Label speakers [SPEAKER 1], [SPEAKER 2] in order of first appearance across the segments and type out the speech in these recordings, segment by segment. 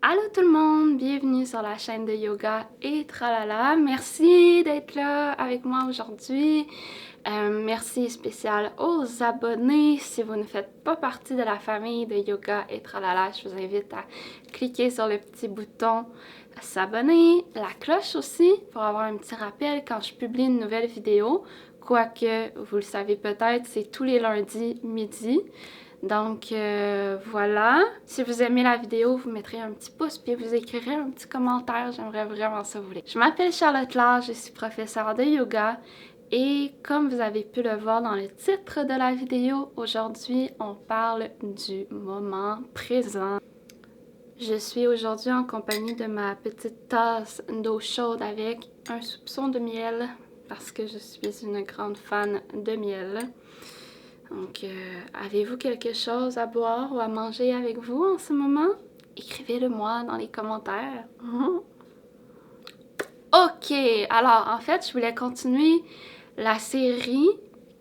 [SPEAKER 1] Allô tout le monde, bienvenue sur la chaîne de yoga et tralala. Merci d'être là avec moi aujourd'hui. Merci spécial aux abonnés. Si vous ne faites pas partie de la famille de yoga et tralala, je vous invite à cliquer sur le petit bouton s'abonner, la cloche aussi pour avoir un petit rappel quand je publie une nouvelle vidéo. Quoique, vous le savez peut-être, c'est tous les lundis midi. Donc voilà, si vous aimez la vidéo, vous mettrez un petit pouce puis vous écrirez un petit commentaire, j'aimerais vraiment ça vous lire. Je m'appelle Charlotte Lahr, je suis professeure de yoga et comme vous avez pu le voir dans le titre de la vidéo, aujourd'hui on parle du moment présent. Je suis aujourd'hui en compagnie de ma petite tasse d'eau chaude avec un soupçon de miel parce que je suis une grande fan de miel. Donc, avez-vous quelque chose à boire ou à manger avec vous en ce moment? Écrivez-le moi dans les commentaires. Ok, alors en fait, je voulais continuer la série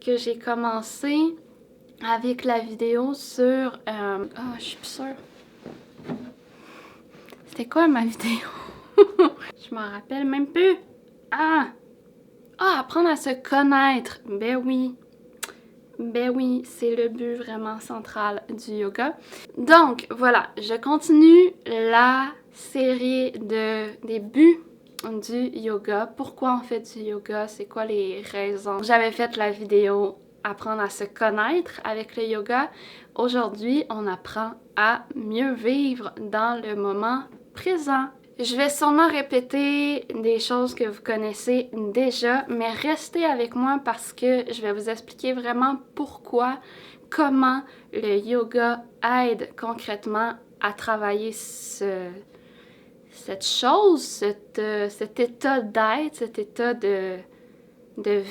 [SPEAKER 1] que j'ai commencé avec la vidéo sur... je suis plus sûre. C'était quoi ma vidéo? Je m'en rappelle même plus. Apprendre à se connaître. Ben oui. Ben oui, c'est le but vraiment central du yoga. Donc, voilà, je continue la série des buts du yoga. Pourquoi on fait du yoga? C'est quoi les raisons? J'avais fait la vidéo apprendre à se connaître avec le yoga. Aujourd'hui, on apprend à mieux vivre dans le moment présent. Je vais sûrement répéter des choses que vous connaissez déjà, mais restez avec moi parce que je vais vous expliquer vraiment pourquoi, comment le yoga aide concrètement à travailler cette chose, cet état d'être, cet état de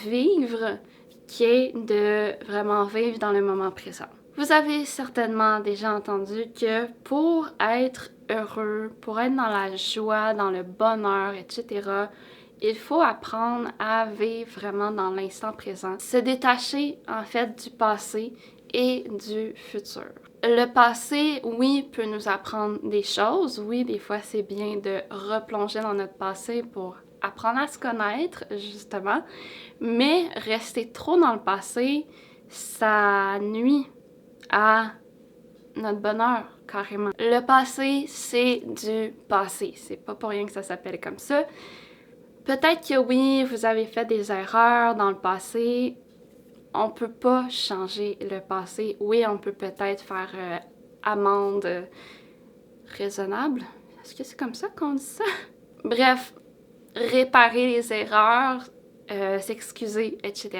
[SPEAKER 1] vivre qui est de vraiment vivre dans le moment présent. Vous avez certainement déjà entendu que pour être heureux, pour être dans la joie, dans le bonheur, etc., il faut apprendre à vivre vraiment dans l'instant présent. Se détacher en fait du passé et du futur. Le passé, oui, peut nous apprendre des choses. Oui, des fois, c'est bien de replonger dans notre passé pour apprendre à se connaître, justement. Mais rester trop dans le passé, ça nuit à notre bonheur, carrément. Le passé, c'est du passé. C'est pas pour rien que ça s'appelle comme ça. Peut-être que oui, vous avez fait des erreurs dans le passé. On peut pas changer le passé. Oui, on peut peut-être faire amende raisonnable. Est-ce que c'est comme ça qu'on dit ça? Bref, réparer les erreurs, s'excuser, etc.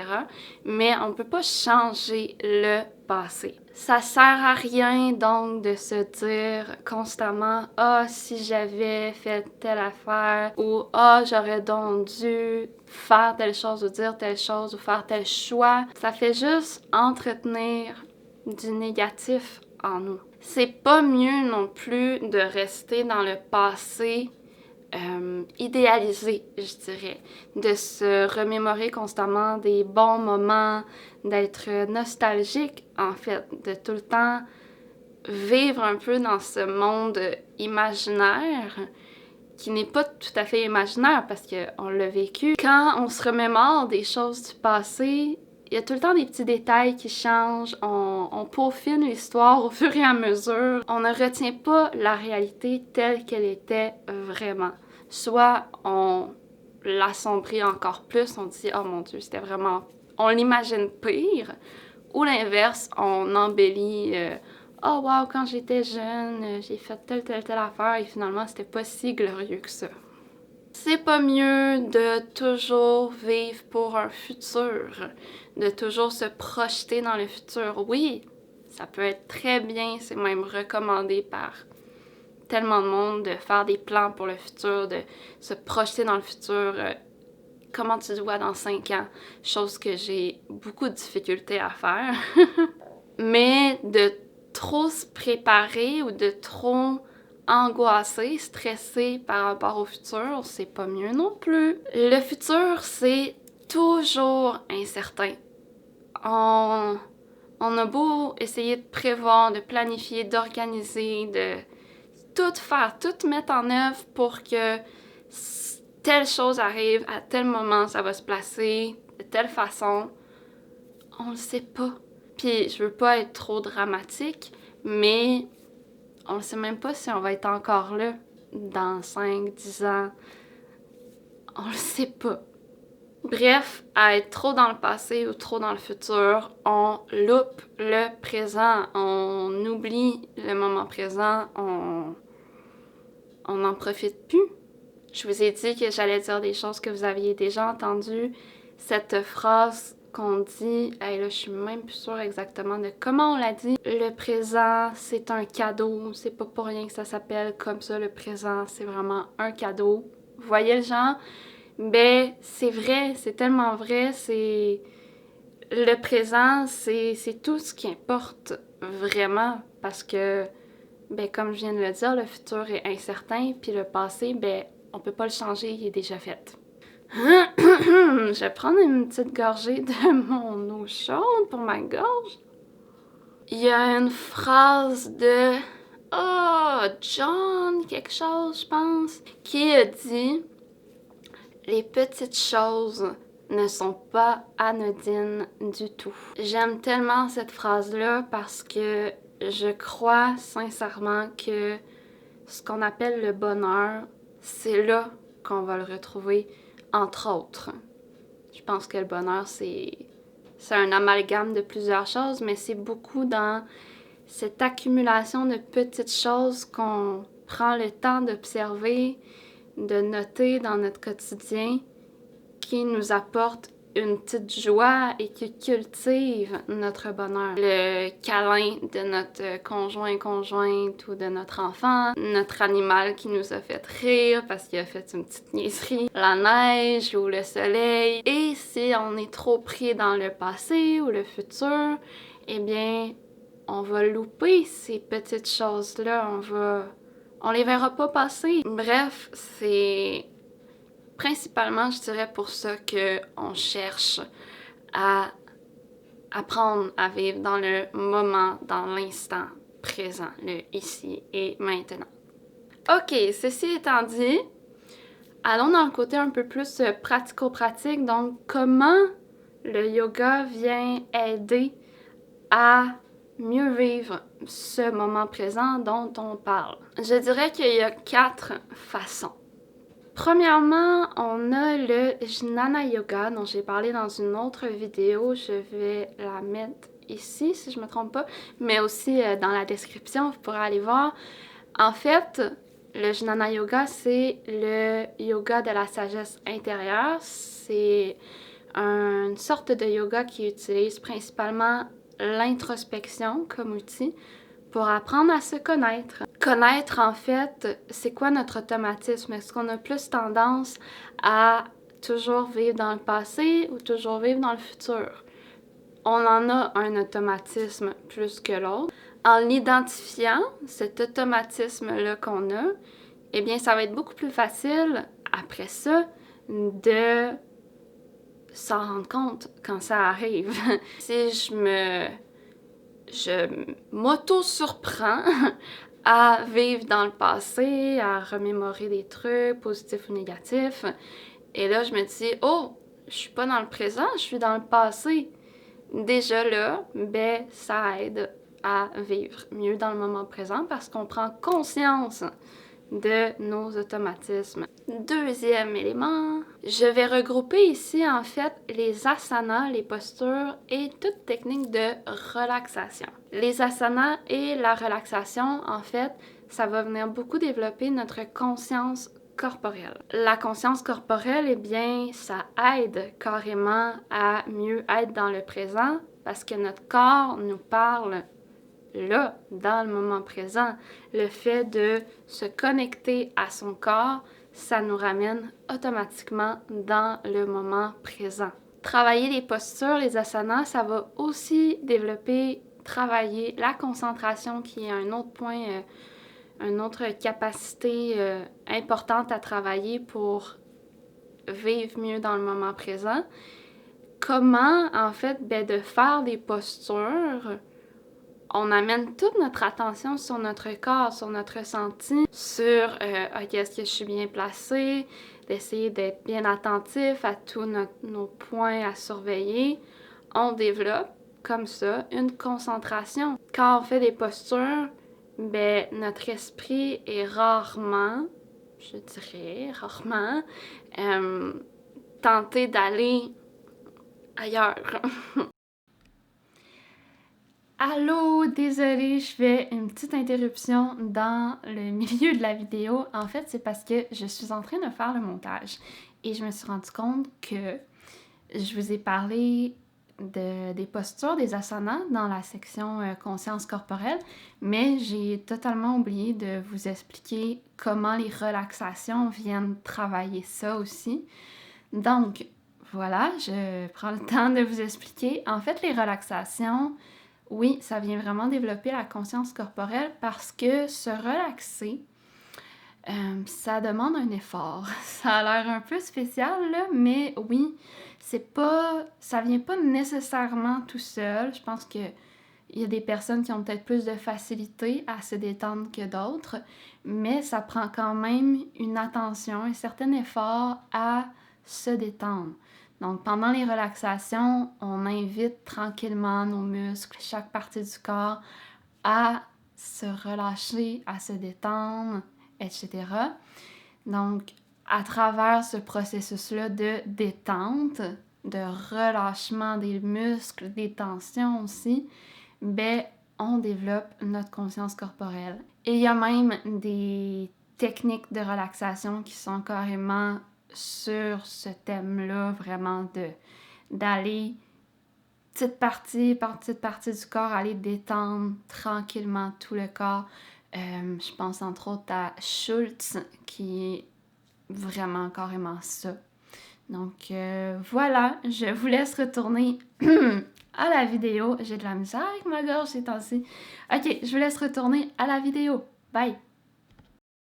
[SPEAKER 1] Mais on ne peut pas changer le passé. Ça sert à rien donc de se dire constamment « Ah, si j'avais fait telle affaire » ou « Ah, j'aurais donc dû faire telle chose ou dire telle chose ou faire tel choix ». Ça fait juste entretenir du négatif en nous. C'est pas mieux non plus de rester dans le passé idéalisé, je dirais, de se remémorer constamment des bons moments, d'être nostalgique en fait, de tout le temps vivre un peu dans ce monde imaginaire qui n'est pas tout à fait imaginaire parce qu'on l'a vécu. Quand on se remémore des choses du passé, il y a tout le temps des petits détails qui changent, on peaufine l'histoire au fur et à mesure. On ne retient pas la réalité telle qu'elle était vraiment. Soit on l'assombrit encore plus, on dit « Oh mon Dieu, c'était vraiment... » On l'imagine pire. Ou l'inverse, on embellit oh wow, quand j'étais jeune, j'ai fait telle affaire et finalement c'était pas si glorieux que ça. C'est pas mieux de toujours vivre pour un futur, de toujours se projeter dans le futur. Oui, ça peut être très bien, c'est même recommandé par tellement de monde de faire des plans pour le futur, de se projeter dans le futur. Comment tu te vois dans 5 ans? Chose que j'ai beaucoup de difficultés à faire. Mais de trop se préparer ou de trop angoisser, stresser par rapport au futur, c'est pas mieux non plus. Le futur, c'est toujours incertain. On a beau essayer de prévoir, de planifier, d'organiser, tout faire, tout mettre en œuvre pour que telle chose arrive, à tel moment, ça va se placer de telle façon. On le sait pas. Puis je veux pas être trop dramatique, mais on ne sait même pas si on va être encore là dans 5, 10 ans. On le sait pas. Bref, à être trop dans le passé ou trop dans le futur, on loupe le présent, on oublie le moment présent, on n'en profite plus. Je vous ai dit que j'allais dire des choses que vous aviez déjà entendues. Cette phrase qu'on dit, hey là, je suis même plus sûre exactement de comment on l'a dit. Le présent, c'est un cadeau. C'est pas pour rien que ça s'appelle comme ça, le présent. C'est vraiment un cadeau. Vous voyez le genre? Ben, c'est vrai, c'est tellement vrai. C'est le présent, c'est tout ce qui importe vraiment parce que, ben, comme je viens de le dire, le futur est incertain, puis le passé, ben, on peut pas le changer, il est déjà fait. Je vais prendre une petite gorgée de mon eau chaude pour ma gorge. Il y a une phrase de John quelque chose, je pense, qui a dit « Les petites choses ne sont pas anodines du tout. » J'aime tellement cette phrase-là parce que je crois sincèrement que ce qu'on appelle le bonheur, c'est là qu'on va le retrouver, entre autres. Je pense que le bonheur, c'est un amalgame de plusieurs choses, mais c'est beaucoup dans cette accumulation de petites choses qu'on prend le temps d'observer, de noter dans notre quotidien, qui nous apportent une petite joie et qui cultive notre bonheur. Le câlin de notre conjointe ou de notre enfant, notre animal qui nous a fait rire parce qu'il a fait une petite niaiserie, la neige ou le soleil. Et si on est trop pris dans le passé ou le futur, eh bien, on va louper ces petites choses-là, on les verra pas passer. Bref, c'est principalement, je dirais, pour ça qu'on cherche à apprendre à vivre dans le moment, dans l'instant présent, le ici et maintenant. Ok, ceci étant dit, allons dans le côté un peu plus pratico-pratique. Donc, comment le yoga vient aider à mieux vivre ce moment présent dont on parle? Je dirais qu'il y a 4 façons. Premièrement, on a le Jnana Yoga dont j'ai parlé dans une autre vidéo. Je vais la mettre ici si je me trompe pas, mais aussi dans la description, vous pourrez aller voir. En fait, le Jnana Yoga, c'est le yoga de la sagesse intérieure. C'est une sorte de yoga qui utilise principalement l'introspection comme outil pour apprendre à se connaître. Connaître, en fait, c'est quoi notre automatisme? Est-ce qu'on a plus tendance à toujours vivre dans le passé ou toujours vivre dans le futur? On en a un automatisme plus que l'autre. En l'identifiant, cet automatisme-là qu'on a, eh bien, ça va être beaucoup plus facile, après ça, de s'en rendre compte quand ça arrive. Si je m'auto-surprends à vivre dans le passé, à remémorer des trucs positifs ou négatifs. Et là, je me dis, oh, je suis pas dans le présent, je suis dans le passé. Déjà là, ben, ça aide à vivre mieux dans le moment présent parce qu'on prend conscience de nos automatismes. Deuxième élément, je vais regrouper ici en fait les asanas, les postures et toute technique de relaxation. Les asanas et la relaxation, en fait, ça va venir beaucoup développer notre conscience corporelle. La conscience corporelle, eh bien, ça aide carrément à mieux être dans le présent parce que notre corps nous parle là, dans le moment présent. Le fait de se connecter à son corps, ça nous ramène automatiquement dans le moment présent. Travailler les postures, les asanas, ça va aussi travailler la concentration qui est un autre point, une autre capacité importante à travailler pour vivre mieux dans le moment présent. Comment, en fait, de faire des postures, on amène toute notre attention sur notre corps, sur notre ressenti, sur ok, est-ce que je suis bien placée, d'essayer d'être bien attentif à tous nos points à surveiller. On développe comme ça une concentration. Quand on fait des postures, ben notre esprit est rarement, je dirais rarement, tenté d'aller ailleurs. Allô, désolée, je fais une petite interruption dans le milieu de la vidéo. En fait, c'est parce que je suis en train de faire le montage et je me suis rendu compte que je vous ai parlé des postures, des asanas dans la section conscience corporelle, mais j'ai totalement oublié de vous expliquer comment les relaxations viennent travailler ça aussi. Donc, voilà, je prends le temps de vous expliquer. En fait, les relaxations, oui, ça vient vraiment développer la conscience corporelle parce que se relaxer, ça demande un effort. Ça a l'air un peu spécial, là, mais oui, ça vient pas nécessairement tout seul. Je pense que il y a des personnes qui ont peut-être plus de facilité à se détendre que d'autres, mais ça prend quand même une attention, un certain effort à se détendre. Donc, pendant les relaxations, on invite tranquillement nos muscles, chaque partie du corps, à se relâcher, à se détendre, etc. Donc, à travers ce processus-là de détente, de relâchement des muscles, des tensions aussi, ben, on développe notre conscience corporelle. Et il y a même des techniques de relaxation qui sont carrément sur ce thème-là, vraiment d'aller petite partie par petite partie du corps, aller détendre tranquillement tout le corps. Je pense entre autres à Schultz, qui est vraiment carrément ça. Donc voilà, je vous laisse retourner à la vidéo. J'ai de la misère avec ma gorge ces temps-ci. Ok, je vous laisse retourner à la vidéo. Bye!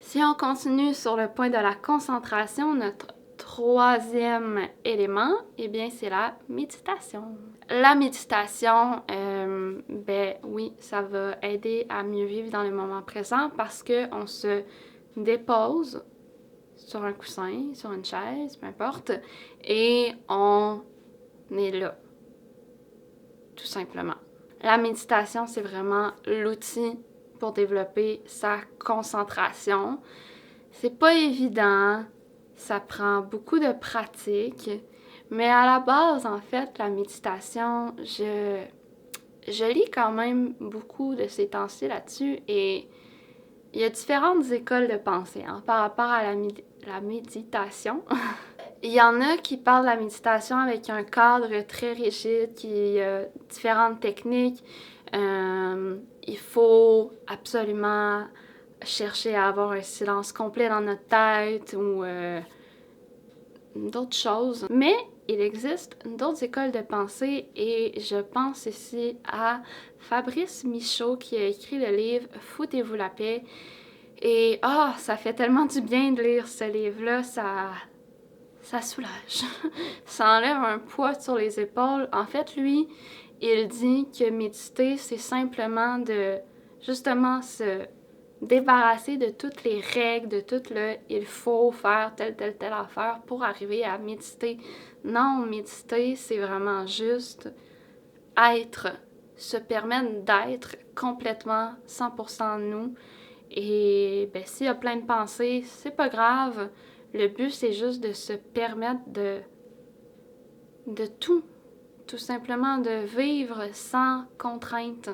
[SPEAKER 1] Si on continue sur le point de la concentration, notre troisième élément, eh bien, c'est la méditation. La méditation, ben oui, ça va aider à mieux vivre dans le moment présent parce qu'on se dépose sur un coussin, sur une chaise, peu importe, et on est là, tout simplement. La méditation, c'est vraiment l'outil pour développer sa concentration. C'est pas évident, ça prend beaucoup de pratique, mais à la base, en fait, la méditation, je lis quand même beaucoup de ces temps-ci là-dessus et il y a différentes écoles de pensée par rapport à la méditation. Il y en a qui parlent de la méditation avec un cadre très rigide, qui a différentes techniques. Il faut absolument chercher à avoir un silence complet dans notre tête ou d'autres choses. Mais il existe d'autres écoles de pensée et je pense ici à Fabrice Michaud qui a écrit le livre « Foutez-vous la paix ». Et ça fait tellement du bien de lire ce livre-là, ça soulage. Ça enlève un poids sur les épaules. En fait, lui, il dit que méditer, c'est simplement de justement se débarrasser de toutes les règles, de tout le « il faut faire telle affaire pour arriver à méditer ». Non, méditer, c'est vraiment juste être, se permettre d'être complètement 100% nous. Et ben, s'il y a plein de pensées, c'est pas grave. Le but, c'est juste de se permettre de tout simplement de vivre sans contrainte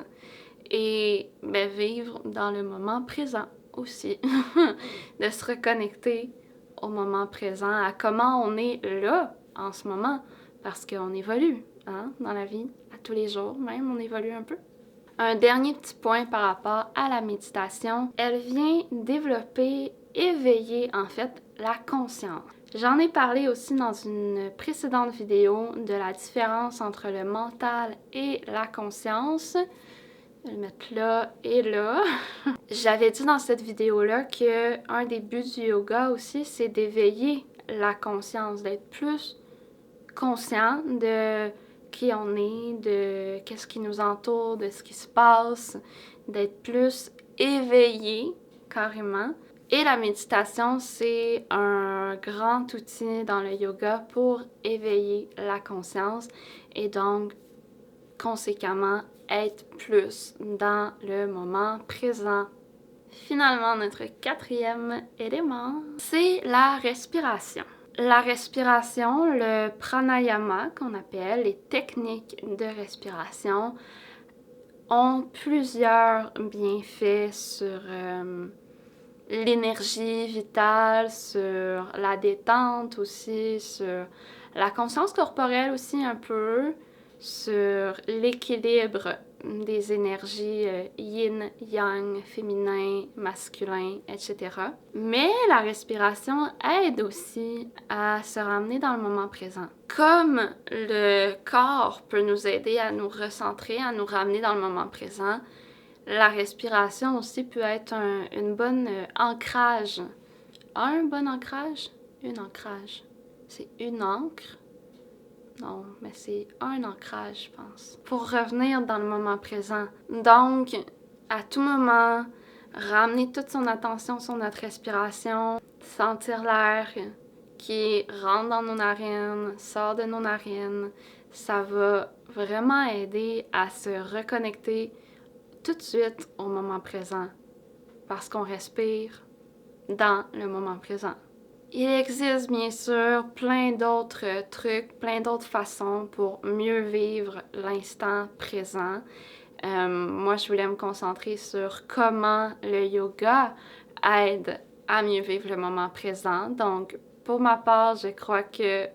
[SPEAKER 1] et ben, vivre dans le moment présent aussi, de se reconnecter au moment présent, à comment on est là en ce moment, parce qu'on évolue dans la vie, à tous les jours même, on évolue un peu. Un dernier petit point par rapport à la méditation, elle vient développer, éveiller en fait la conscience. J'en ai parlé aussi dans une précédente vidéo de la différence entre le mental et la conscience. Je vais le mettre là et là. J'avais dit dans cette vidéo-là que un des buts du yoga aussi, c'est d'éveiller la conscience, d'être plus conscient de qui on est, de qu'est-ce qui nous entoure, de ce qui se passe, d'être plus éveillé carrément. Et la méditation, c'est un grand outil dans le yoga pour éveiller la conscience et donc, conséquemment, être plus dans le moment présent. Finalement, notre quatrième élément, c'est la respiration. La respiration, le pranayama qu'on appelle, les techniques de respiration, ont plusieurs bienfaits sur l'énergie vitale, sur la détente aussi, sur la conscience corporelle aussi un peu, sur l'équilibre des énergies yin, yang, féminin, masculin, etc. Mais la respiration aide aussi à se ramener dans le moment présent. Comme le corps peut nous aider à nous recentrer, à nous ramener dans le moment présent, la respiration aussi peut être une bonne ancrage. Un bon ancrage? Une ancrage. C'est une ancre? Non, mais c'est un ancrage, je pense. Pour revenir dans le moment présent. Donc, à tout moment, ramener toute son attention sur notre respiration, sentir l'air qui rentre dans nos narines, sort de nos narines. Ça va vraiment aider à se reconnecter tout de suite au moment présent parce qu'on respire dans le moment présent. Il existe bien sûr plein d'autres trucs, plein d'autres façons pour mieux vivre l'instant présent. Moi, je voulais me concentrer sur comment le yoga aide à mieux vivre le moment présent. Donc, pour ma part, je crois que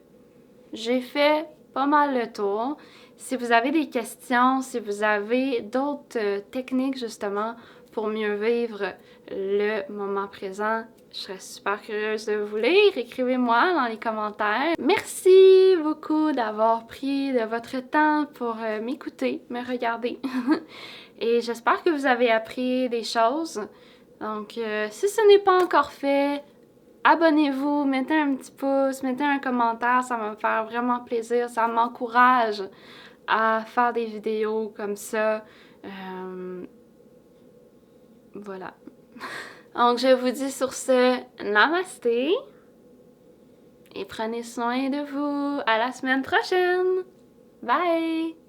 [SPEAKER 1] j'ai fait pas mal le tour. Si vous avez des questions, si vous avez d'autres techniques justement pour mieux vivre le moment présent, je serais super curieuse de vous lire. Écrivez-moi dans les commentaires. Merci beaucoup d'avoir pris de votre temps pour m'écouter, me regarder. Et j'espère que vous avez appris des choses. Donc, si ce n'est pas encore fait, abonnez-vous, mettez un petit pouce, mettez un commentaire, ça va me faire vraiment plaisir, ça m'encourage à faire des vidéos comme ça. Voilà. Donc, je vous dis sur ce, namasté et prenez soin de vous. À la semaine prochaine. Bye!